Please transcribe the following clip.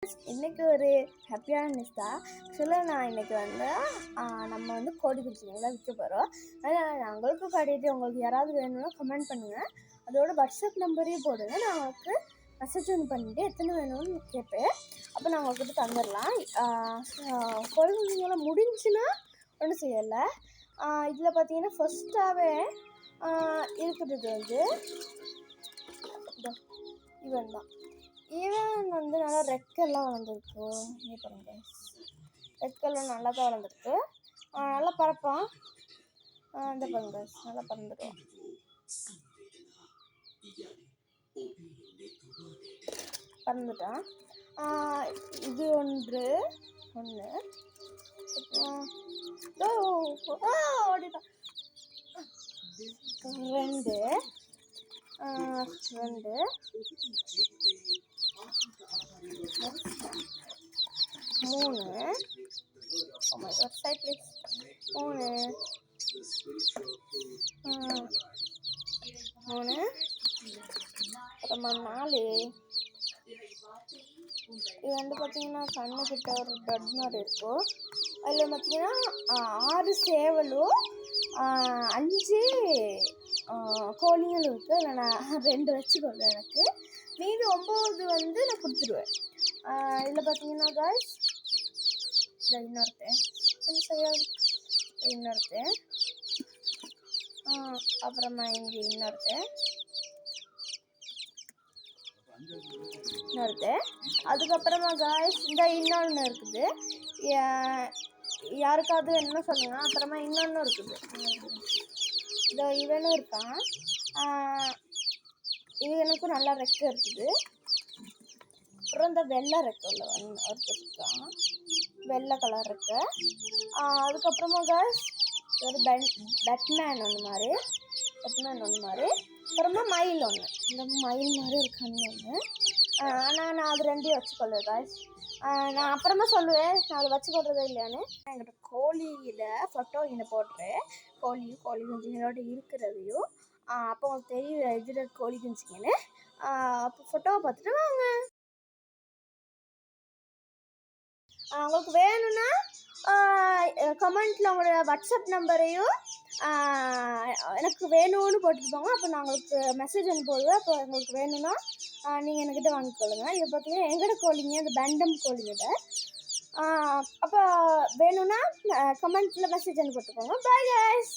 இன்றைக்கி ஒரு ஹாப்பியான நியூஸ் தான். ஆக்சுவலாக நான் இன்றைக்கி நம்ம கோழி குஞ்சுங்கள்லாம் விற்க போகிறோம். அதனால் நான் உங்களுக்கும் காட்டிட்டு உங்களுக்கு யாராவது வேணும்னா கமெண்ட் பண்ணுங்கள். அதோட வாட்ஸ்அப் நம்பரையும் போடுங்க. நான் உங்களுக்கு மெசேஜ் பண்ணிவிட்டு எத்தனை வேணும்னு கேட்பேன். அப்போ நான் உங்கள்கிட்ட தந்துடலாம். கோழி குஞ்சுங்கெல்லாம் முடிஞ்சுன்னா ஒன்றும் செய்யலை. இதில் பார்த்தீங்கன்னா ஃபஸ்ட்டாகவே இருக்கிறது இவன் தான். இவன் நல்லா ரெக்கெல்லாம் வளர்ந்துருக்கு. இங்கே பாருங்க, ரெக்கெல்லாம் நல்லா தான் வளர்ந்துருக்கு. நல்லா பறப்பான். இந்த பாருங்க, நல்லா பறந்துடுவான். பறந்துட்டான். இது ஒன்று ஓடிட்டான். ரெண்டு 3 சைட் ப்ளீஸ் 3 அப்புறமா 4. இது பார்த்தீங்கன்னா கண்ணுக்கிட்ட ஒரு பெட் மாதிரி இருக்கும். அதில் பார்த்தீங்கன்னா 6 சேவலும் 5 கோழிங்களும் இருக்குது. அதில் நான் 2 வச்சுக்கொள்வேன். எனக்கு மீதி 9 நான் கொடுத்துருவேன். இதில் பார்த்தீங்கன்னா காய்ஸ் இன்னொருத்தேன் கொஞ்சம் சரியாக இன்னொருத்தேன். அப்புறமா இங்கே இன்னொருத்தேன். அதுக்கப்புறமா காய்ஸ் இந்த இன்னொன்று இருக்குது. யாருக்காவது என்ன சொல்லுங்க. அப்புறமா இன்னொன்று இருக்குது. இதோ இவனும் இருக்கான். இவனுக்கும் நல்லா ரெக்கை இருக்குது. அப்புறம் இந்த வெள்ளை ரெக்கை உள்ள ஒருத்தர் இருக்கான், வெள்ளை கலர் இருக்கு. அதுக்கப்புறமா காய்ஸ் ஒரு பேட்மேன் ஒன்று மாதிரி. அப்புறமா மயில் ஒன்று, இந்த மயில் மாதிரி இருக்கான்னு ஒன்று. ஆனால் நான் அது 2 வச்சுக்கொள்வேன் காய்ஸ். நான் அப்புறமா சொல்லுவேன் நான் அதை வச்சுக்கொள்றதே இல்லையான்னு. என்கிட்ட கோழியில் ஃபோட்டோ இங்கே போடுறேன். கோழி குஞ்சுங்களோட இருக்கிறதையும் அப்போ உங்களுக்கு தெரியும் இதில் கோழி குஞ்சுங்கன்னு. அப்போ ஃபோட்டோவை பார்த்துட்டு வாங்க. உங்களுக்கு வேணும்னா கமெண்ட்டில் உங்களோட வாட்ஸ்அப் நம்பரையும் எனக்கு வேணும்னு போட்டுட்டு போங்க. அப்போ நான் உங்களுக்கு மெசேஜ் அனுப்புவேன். அப்போ உங்களுக்கு வேணும்னா நீங்கள் என்கிட்ட வாங்கிக்கொள்ளுங்க. இது பார்த்தீங்கன்னா எங்கட கோழிங்க, இந்த பேண்டம் கோழிங்கிட்ட. அப்போ வேணும்னா கமெண்ட்டில் மெசேஜ் அனுப்பிட்டு போங்க. Bye guys.